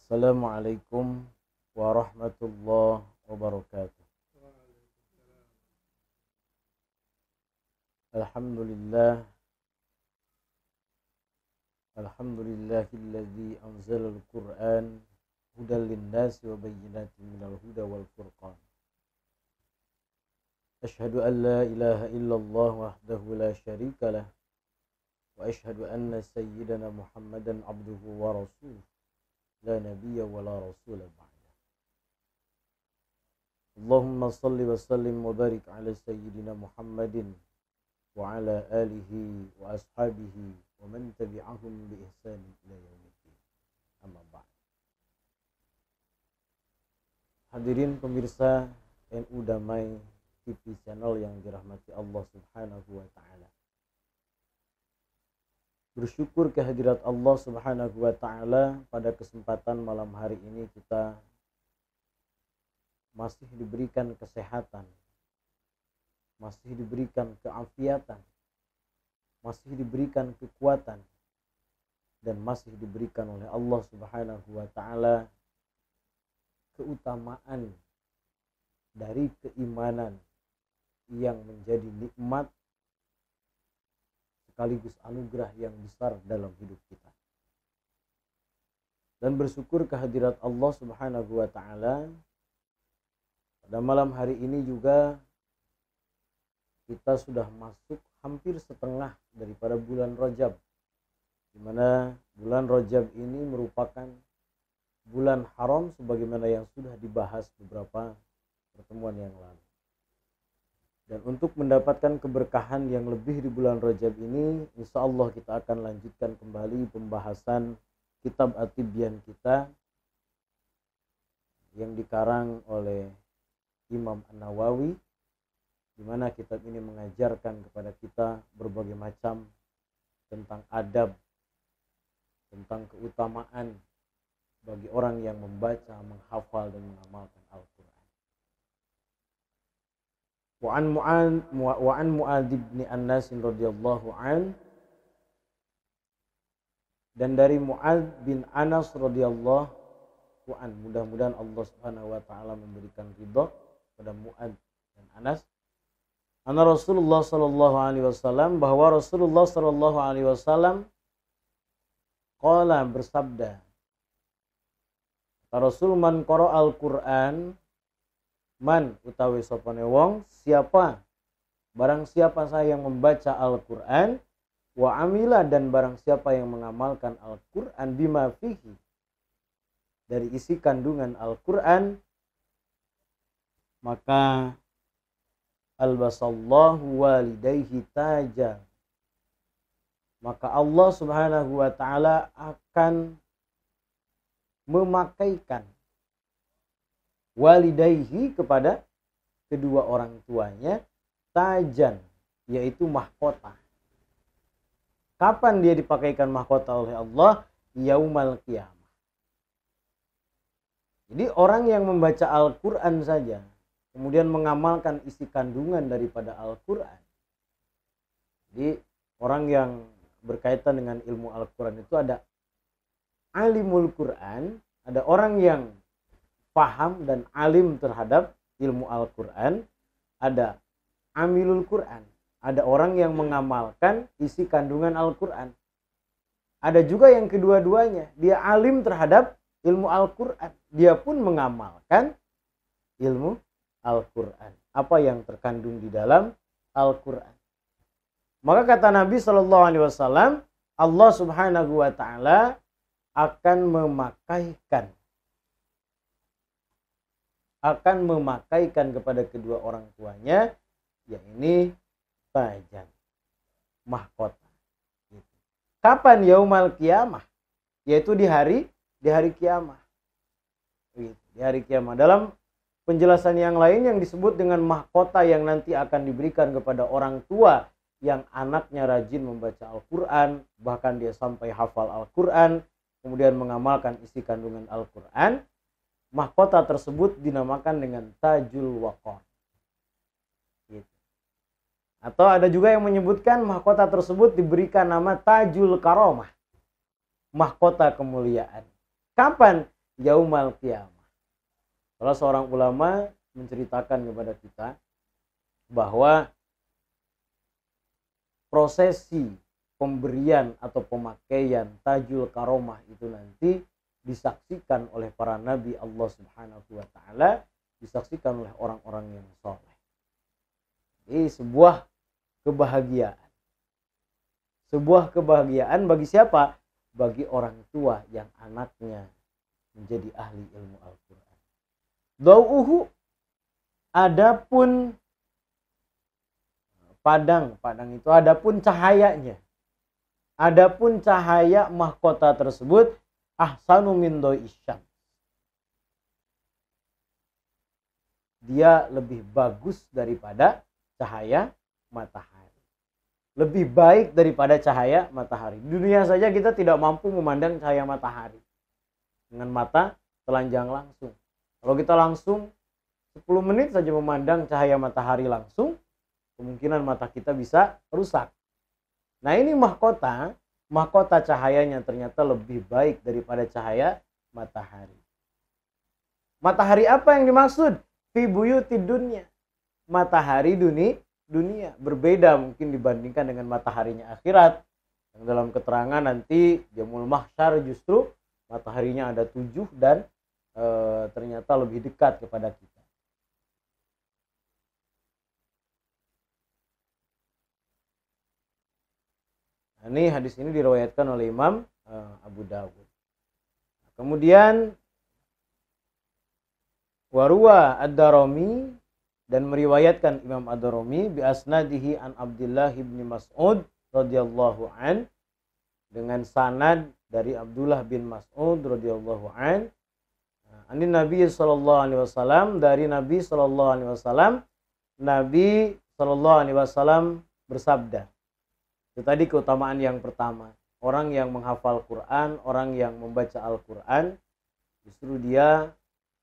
Assalamualaikum warahmatullahi wabarakatuh. Alhamdulillah, alhamdulillahilladzi anzalal Qur'an hudal linnasi wa bayyinatin minal huda wal furqan. Asyhadu an la ilaha illallah wahdahu la syarikalah wa asyhadu anna sayyidana Muhammadan abduhu wa rasuluh la nabiyya wa la rasula ba'da. Allahumma salli wa sallim wa barik ala sayyidina Muhammadin wa ala alihi wa ashabihi wa man tabi'ahum bi ihsan ila yaumiddin. Amma ba'd. Hadirin pemirsa NU Damai TV channel yang dirahmati Allah Subhanahu wa taala. Bersyukur kehadirat Allah Subhanahu wa taala pada kesempatan malam hari ini kita masih diberikan kesehatan, masih diberikan keafiatan, masih diberikan kekuatan, dan masih diberikan oleh Allah Subhanahu wa taala keutamaan dari keimanan yang menjadi nikmat sekaligus anugerah yang besar dalam hidup kita. Dan bersyukur kehadirat Allah Subhanahu wa taala pada malam hari ini juga kita sudah masuk hampir setengah daripada bulan Rajab, di mana bulan Rajab ini merupakan bulan haram sebagaimana yang sudah dibahas beberapa pertemuan yang lalu. Dan untuk mendapatkan keberkahan yang lebih di bulan Rajab ini, insya Allah kita akan lanjutkan kembali pembahasan kitab At-Tibyan kita yang dikarang oleh Imam An-Nawawi, di mana kitab ini mengajarkan kepada kita berbagai macam tentang adab, tentang keutamaan bagi orang yang membaca, menghafal dan mengamalkan Al-Quran. Wa an Mu'adz bin Anas radhiyallahu an, dan dari Mu'adz bin Anas radhiyallahu an, mudah-mudahan Allah Subhanahu wa taala memberikan ridha pada Mu'adz dan Anas, anna Rasulullah sallallahu alaihi wasallam, bahwa Rasulullah sallallahu alaihi wasallam qala, bersabda, Rasul, man qara'al Qur'an, man utawi sopane wong, siapa, barang siapa saya yang membaca Al-Qur'an, wa amila, dan barang siapa yang mengamalkan Al-Qur'an, bima fihi, dari isi kandungan Al-Qur'an, maka albasallahu walidayhi taja, maka Allah Subhanahu wa taala akan memakaikan walidayhi, kepada kedua orang tuanya, tajan, yaitu mahkota. Kapan dia dipakaikan mahkota oleh Allah? Yaumal qiyamah. Jadi orang yang membaca Al-Quran saja, kemudian mengamalkan isi kandungan daripada Al-Quran. Jadi orang yang berkaitan dengan ilmu Al-Quran itu ada alimul Quran, ada orang yang paham dan alim terhadap ilmu Al-Quran, ada amilul Quran, ada orang yang mengamalkan isi kandungan Al-Quran. Ada juga yang kedua-duanya, dia alim terhadap ilmu Al-Quran, dia pun mengamalkan ilmu Al-Quran, apa yang terkandung di dalam Al-Quran. Maka kata Nabi Shallallahu Alaihi Wasallam, Allah Subhanahu Wa Taala akan memakaikan kepada kedua orang tuanya, yakni tajan, mahkota. Kapan? Yaumal qiyamah, yaitu di hari kiamah. Di hari kiamah. Dalam penjelasan yang lain yang disebut dengan mahkota yang nanti akan diberikan kepada orang tua yang anaknya rajin membaca Al-Quran, bahkan dia sampai hafal Al-Quran, kemudian mengamalkan isi kandungan Al-Quran, mahkota tersebut dinamakan dengan tajul waqar. Gitu. Atau ada juga yang menyebutkan mahkota tersebut diberikan nama tajul karomah. mahkota kemuliaan. Kapan? Yaumal qiyamah. Salah seorang ulama menceritakan kepada kita bahwa prosesi pemberian atau pemakaian tajul karomah itu nanti disaksikan oleh para nabi Allah Subhanahu wa taala, disaksikan oleh orang-orang yang soleh. Ini sebuah kebahagiaan. Sebuah kebahagiaan bagi siapa? Bagi orang tua yang anaknya menjadi ahli ilmu Al-Quran. Dau'uhu, adapun padang itu adapun cahayanya. Adapun cahaya mahkota tersebut ahsanu min do'i syams. Dia lebih bagus daripada cahaya matahari. Lebih baik daripada cahaya matahari. Di dunia saja kita tidak mampu memandang cahaya matahari dengan mata telanjang langsung. Kalau kita langsung 10 menit saja memandang cahaya matahari langsung, kemungkinan mata kita bisa rusak. Nah, ini mahkota cahayanya ternyata lebih baik daripada cahaya matahari. Matahari apa yang dimaksud? Fi buyutid dunya. Matahari dunia berbeda mungkin dibandingkan dengan mataharinya akhirat. Yang dalam keterangan nanti Jamul Mahsyar justru mataharinya ada 7 dan ternyata lebih dekat kepada kita. Nah, ini hadis ini diriwayatkan oleh Imam Abu Dawud. Kemudian Warwa Ad-Darimi, dan meriwayatkan Imam Ad-Darimi bi asnadihi an Abdullah bin Mas'ud radhiyallahu an, dengan sanad dari Abdullah bin Mas'ud radhiyallahu an, ani Nabi sallallahu alaihi wasallam, dari Nabi sallallahu alaihi wasallam, Nabi sallallahu alaihi wasallam bersabda. Itu tadi keutamaan yang pertama. Orang yang menghafal Quran, orang yang membaca Al-Quran, justru dia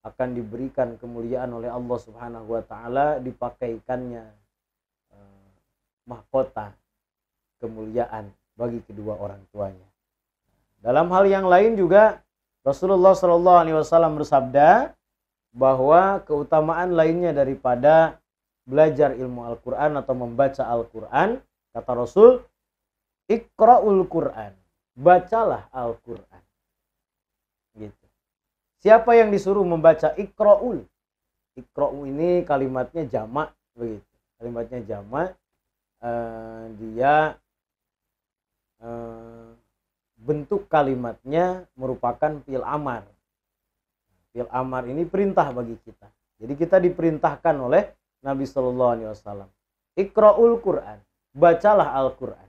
akan diberikan kemuliaan oleh Allah Subhanahu wa taala, dipakaikannya mahkota kemuliaan bagi kedua orang tuanya. Dalam hal yang lain juga Rasulullah Shallallahu alaihi wasallam bersabda bahwa keutamaan lainnya daripada belajar ilmu Al-Qur'an atau membaca Al-Qur'an, kata Rasul, Iqra'ul Qur'an, bacalah Al-Qur'an. Gitu. Siapa yang disuruh membaca Iqra'ul? Iqra'u ini kalimatnya jamak begitu. Kalimatnya jamak, dia bentuk kalimatnya merupakan fi'il amar. Fi'il amar ini perintah bagi kita. Jadi kita diperintahkan oleh Nabi Sallallahu Alaihi Wasallam. Iqra'ul Qur'an, bacalah Al-Qur'an.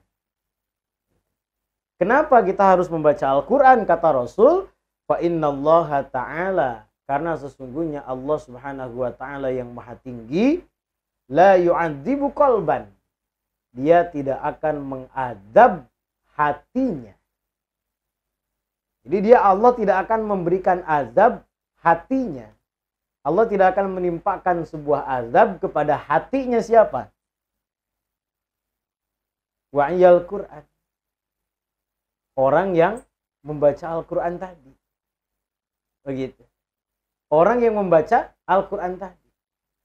Kenapa kita harus membaca Al-Qur'an? Kata Rasul, fa innallaha ta'ala, karena sesungguhnya Allah Subhanahu wa taala yang maha tinggi, la yu'adzibu qalban, dia tidak akan mengadab hatinya. Jadi Allah tidak akan memberikan azab hatinya. Allah tidak akan menimpakan sebuah azab kepada hatinya siapa? Wa'iyal Qur'an, orang yang membaca Al-Qur'an tadi. Begitu. Orang yang membaca Al-Qur'an tadi.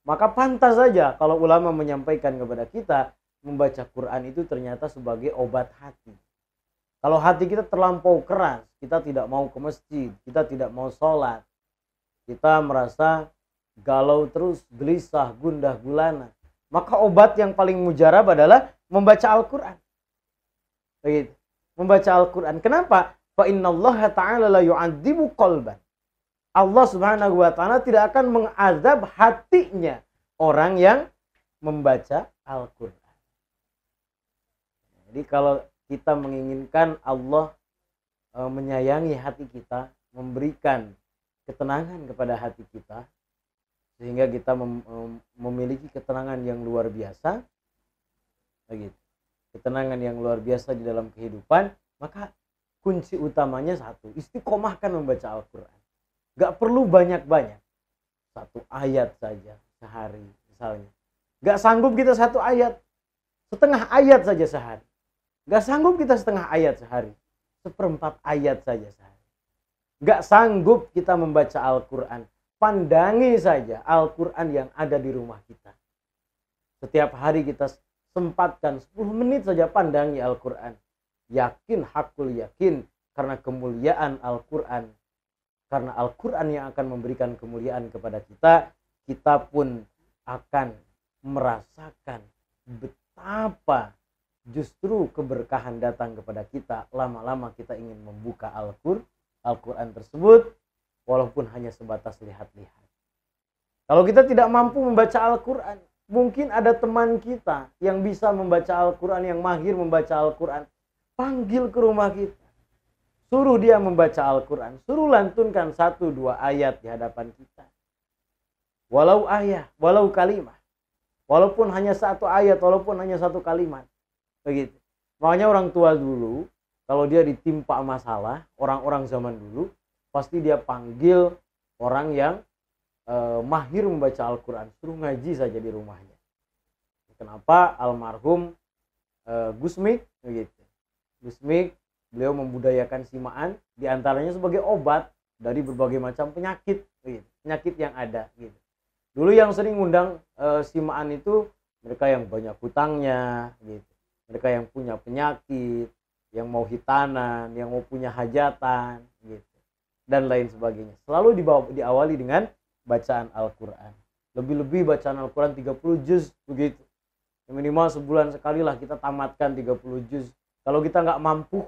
Maka pantas saja kalau ulama menyampaikan kepada kita, membaca Quran itu ternyata sebagai obat hati. Kalau hati kita terlampau keras, kita tidak mau ke masjid, kita tidak mau sholat, kita merasa galau terus, gelisah, gundah gulana, maka obat yang paling mujarab adalah membaca Al-Quran. Begitu. Membaca Al-Quran. Kenapa? Fa innallaha ta'ala la yu'adzibu qalban. Allah Subhanahu wa taala tidak akan mengazab hatinya orang yang membaca Al-Quran. Jadi kalau kita menginginkan Allah menyayangi hati kita, memberikan ketenangan kepada hati kita, sehingga kita memiliki ketenangan yang luar biasa, begitu. Ketenangan yang luar biasa di dalam kehidupan, maka kunci utamanya satu, istiqomahkan membaca Al-Quran. Gak perlu banyak-banyak, 1 ayat saja sehari misalnya. Gak sanggup kita 1 ayat, setengah ayat saja sehari. Gak sanggup kita setengah ayat sehari. seperempat ayat saja. Nggak sanggup kita membaca Al-Quran. Pandangi saja Al-Quran yang ada di rumah kita. Setiap hari kita sempatkan 10 menit saja pandangi Al-Quran. Yakin, hakul yakin, karena kemuliaan Al-Quran. Karena Al-Quran yang akan memberikan kemuliaan kepada kita, kita pun akan merasakan betapa justru keberkahan datang kepada kita. Lama-lama kita ingin membuka Al-Quran tersebut, walaupun hanya sebatas lihat-lihat. Kalau kita tidak mampu membaca Al-Quran, mungkin ada teman kita yang bisa membaca Al-Quran, yang mahir membaca Al-Quran. Panggil ke rumah kita. Suruh dia membaca Al-Quran. Suruh lantunkan 1-2 ayat di hadapan kita. Walau ayat, walau kalimat. Walaupun hanya 1 ayat, walaupun hanya 1 kalimat. Begitu. Makanya orang tua dulu, kalau dia ditimpa masalah, orang-orang zaman dulu, pasti dia panggil orang yang mahir membaca Al-Quran. Suruh ngaji saja di rumahnya. Kenapa? Almarhum Gusmik, begitu. Gusmik, beliau membudayakan simaan, diantaranya sebagai obat dari berbagai macam penyakit, begitu. Penyakit yang ada. Gitu. Dulu yang sering ngundang simaan itu mereka yang banyak hutangnya, gitu. Mereka yang punya penyakit, yang mau hitanan, yang mau punya hajatan, gitu, dan lain sebagainya. Selalu diawali dengan bacaan Al-Quran. Lebih-lebih bacaan Al-Quran 30 juz, begitu. Minimal sebulan sekali lah kita tamatkan 30 juz. Kalau kita nggak mampu,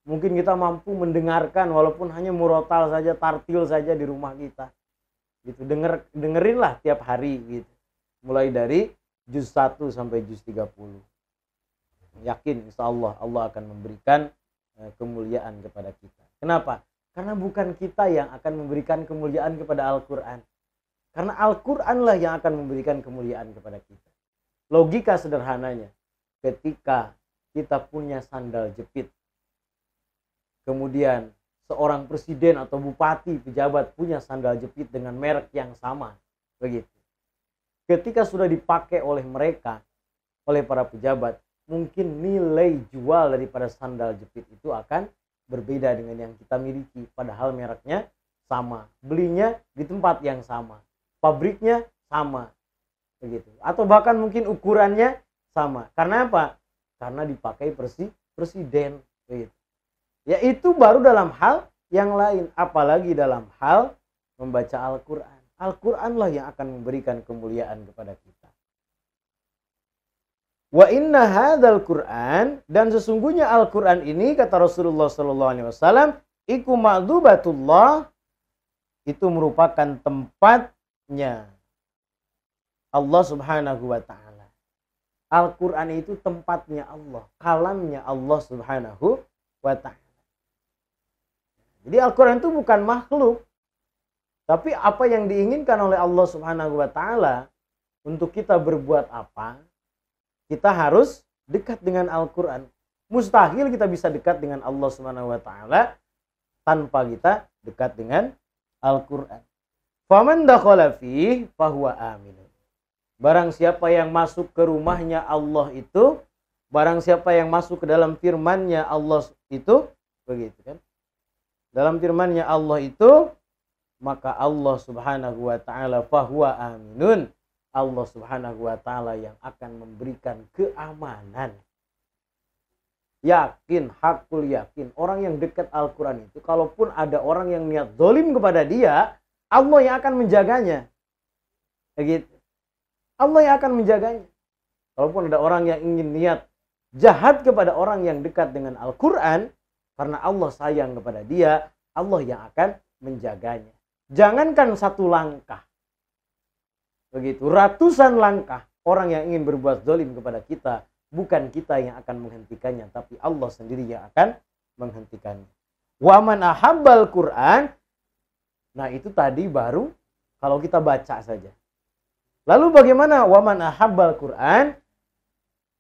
mungkin kita mampu mendengarkan walaupun hanya murotal saja, tartil saja di rumah kita. Gitu. Dengerinlah tiap hari, gitu. Mulai dari juz 1 sampai juz 30. Yakin insya Allah akan memberikan kemuliaan kepada kita. Kenapa? Karena bukan kita yang akan memberikan kemuliaan kepada Al-Quran. Karena Al-Quranlah yang akan memberikan kemuliaan kepada kita. Logika sederhananya, ketika kita punya sandal jepit, kemudian seorang presiden atau bupati, pejabat punya sandal jepit dengan merek yang sama, begitu. Ketika sudah dipakai oleh mereka, oleh para pejabat, mungkin nilai jual daripada sandal jepit itu akan berbeda dengan yang kita miliki. Padahal mereknya sama. Belinya di tempat yang sama. Pabriknya sama. Begitu. Atau bahkan mungkin ukurannya sama. Karena apa? Karena dipakai presiden. Begitu. Ya itu baru dalam hal yang lain. Apalagi dalam hal membaca Al-Quran. Al-Quranlah yang akan memberikan kemuliaan kepada kita. Wa inna hadzal Qur'an, dan sesungguhnya Al-Qur'an ini, kata Rasulullah sallallahu alaihi wasallam, iku ma'dubatullah, itu merupakan tempatnya Allah Subhanahu wa taala. Al-Qur'an itu tempatnya Allah, kalamnya Allah Subhanahu wa taala. Jadi Al-Qur'an itu bukan makhluk, tapi apa yang diinginkan oleh Allah Subhanahu wa taala untuk kita berbuat apa? Kita harus dekat dengan Al-Quran. Mustahil kita bisa dekat dengan Allah Subhanahu wa taala tanpa kita dekat dengan Al-Quran. Faman dakhala fihi fahuwa amin. Barang siapa yang masuk ke rumahnya Allah itu, barang siapa yang masuk ke dalam firman-Nya Allah itu, begitu kan? Dalam firman-Nya Allah itu, maka Allah Subhanahu wa taala fahuwa aminun. Allah Subhanahu wa taala yang akan memberikan keamanan. Yakin, hakul yakin. Orang yang dekat Al-Quran itu, kalaupun ada orang yang niat zalim kepada dia, Allah yang akan menjaganya. Begitu. Allah yang akan menjaganya. Kalaupun ada orang yang ingin niat jahat kepada orang yang dekat dengan Al-Quran, karena Allah sayang kepada dia, Allah yang akan menjaganya. Jangankan 1 langkah. Begitu, ratusan langkah orang yang ingin berbuat zalim kepada kita, bukan kita yang akan menghentikannya, tapi Allah sendiri yang akan menghentikannya. Wa man ahabbal Qur'an. Nah, itu tadi baru kalau kita baca saja. Lalu bagaimana wa man ahabbal Qur'an?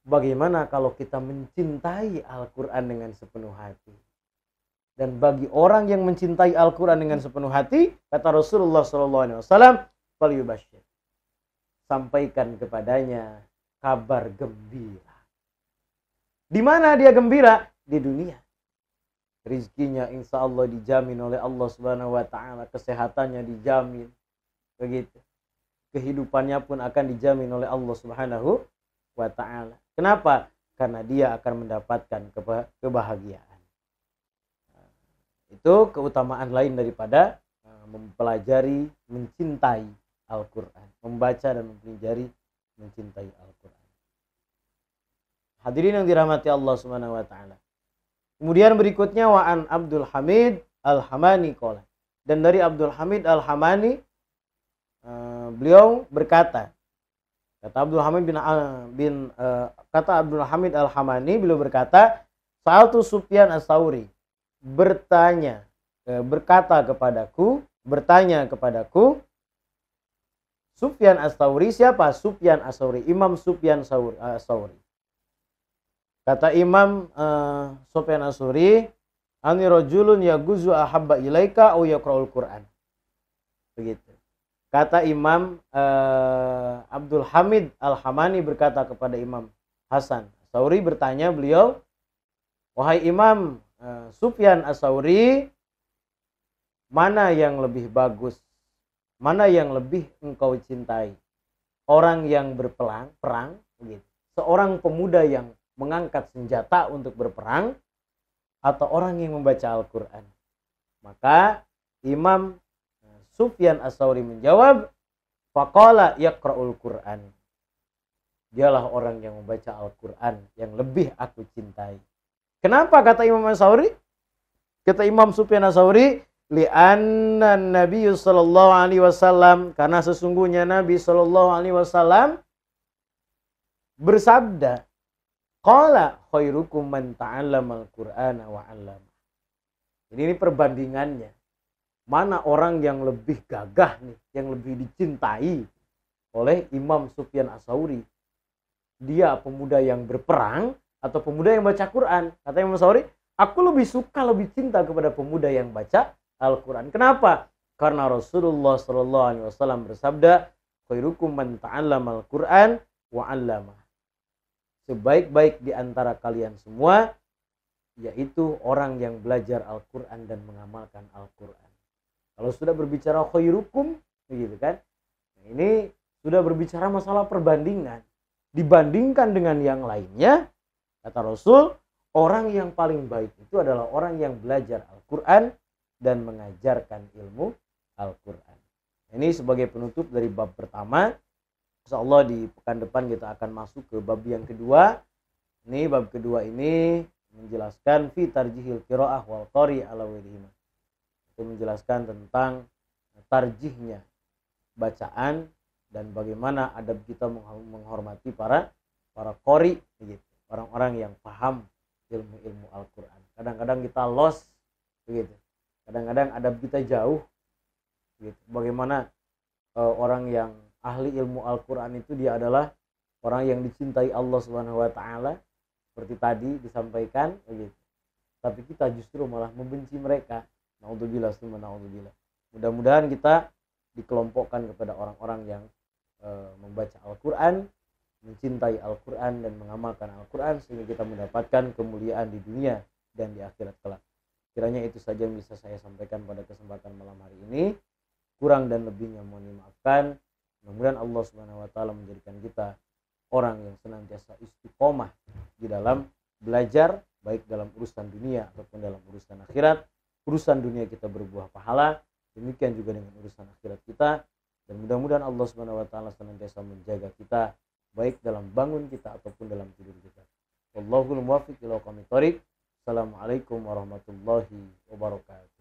Bagaimana kalau kita mencintai Al-Qur'an dengan sepenuh hati? Dan bagi orang yang mencintai Al-Qur'an dengan sepenuh hati, kata Rasulullah SAW, falyubashshir. Sampaikan kepadanya kabar gembira. Di mana dia gembira? Di dunia. rizkinya insya Allah dijamin oleh Allah Subhanahu wa Ta'ala, kesehatannya dijamin, begitu, kehidupannya pun akan dijamin oleh Allah Subhanahu wa Ta'ala. Kenapa? Karena dia akan mendapatkan kebahagiaan. Itu keutamaan lain daripada mempelajari, mencintai Al-Quran, membaca dan mempelajari, mencintai Al-Quran. Hadirin yang dirahmati Allah Subhanahu wa Ta'ala. Kemudian berikutnya wa'an Abdul Hamid Al-Hamani qala. Dan dari Abdul Hamid Al-Hamani, beliau berkata, kata Abdul Hamid Al-Hamani, beliau berkata, Sa'altu Sufyan Ats-Tsauri, bertanya kepadaku Sufyan Ats-Tsauri. Siapa Sufyan Ats-Tsauri? Imam Sufyan Ats-Tsauri. Kata Imam Sufyan Ats-Tsauri, ani rajulun yaguzu ahabba ilaika au yaqra'ul Qur'an. Begitu. Kata Imam Abdul Hamid Al-Hamani berkata kepada Imam Hasan Ats-Tsauri, bertanya beliau, wahai Imam Sufyan Ats-Tsauri, mana yang lebih bagus, mana yang lebih engkau cintai? Orang yang berperang, begitu, seorang pemuda yang mengangkat senjata untuk berperang, atau orang yang membaca Al-Quran? Maka Imam Sufyan Ats-Tsauri menjawab, faqala yaqra'ul Qur'an. Dialah orang yang membaca Al-Quran yang lebih aku cintai. Kenapa kata Imam Ats-Tsauri? Kata Imam Sufyan Ats-Tsauri, li'anna Nabi sallallahu alaihi wasallam, karena sesungguhnya Nabi sallallahu alaihi wasallam bersabda, qala khairukum man ta'allamal Qur'ana wa 'allama. Jadi ini perbandingannya. Mana orang yang lebih gagah nih, yang lebih dicintai oleh Imam Sufyan Ats-Tsauri? Dia pemuda yang berperang atau pemuda yang baca Quran? Kata Imam Ats-Tsauri, aku lebih suka, lebih cinta kepada pemuda yang baca Al-Quran. Kenapa? Karena Rasulullah SAW bersabda, khairukum man ta'allamal Qur'an wa 'allama. Sebaik-baik di antara kalian semua yaitu orang yang belajar Al-Quran dan mengamalkan Al-Quran. Kalau sudah berbicara khairukum, begitu kan? Ini sudah berbicara masalah perbandingan. Dibandingkan dengan yang lainnya, kata Rasul, orang yang paling baik itu adalah orang yang belajar Al-Quran dan mengajarkan ilmu Al-Quran. Ini sebagai penutup dari bab pertama. Insyaallah di pekan depan kita akan masuk ke bab yang kedua. Ini bab kedua ini menjelaskan fi tarjihil qiraah wal qari ala wajhihima. Itu menjelaskan tentang tarjihnya bacaan dan bagaimana adab kita menghormati para qori, begitu, orang-orang yang paham ilmu-ilmu Al-Quran. Kadang-kadang kita lost, begitu. Kadang-kadang adab kita jauh, begitu. Bagaimana orang yang ahli ilmu Al-Quran itu dia adalah orang yang dicintai Allah Subhanahu wa Ta'ala, seperti tadi disampaikan, begitu. Tapi kita justru malah membenci mereka. Naudzubillah, summa naudzubillah. Mudah-mudahan kita dikelompokkan kepada orang-orang yang membaca Al-Quran, mencintai Al-Quran dan mengamalkan Al-Quran, sehingga kita mendapatkan kemuliaan di dunia dan di akhirat kelak. Kiranya itu saja yang bisa saya sampaikan pada kesempatan malam hari ini. Kurang dan lebihnya mohon dimaafkan. Mudah-mudahan Allah Subhanahu wa Ta'ala menjadikan kita orang yang senantiasa istiqomah di dalam belajar, baik dalam urusan dunia ataupun dalam urusan akhirat. Urusan dunia kita berbuah pahala, demikian juga dengan urusan akhirat kita. Dan mudah-mudahan Allah Subhanahu wa Ta'ala senantiasa menjaga kita, baik dalam bangun kita ataupun dalam tidur kita. Wallahul muwaffiq ila aqwamit thoriq. Assalamualaikum warahmatullahi wabarakatuh.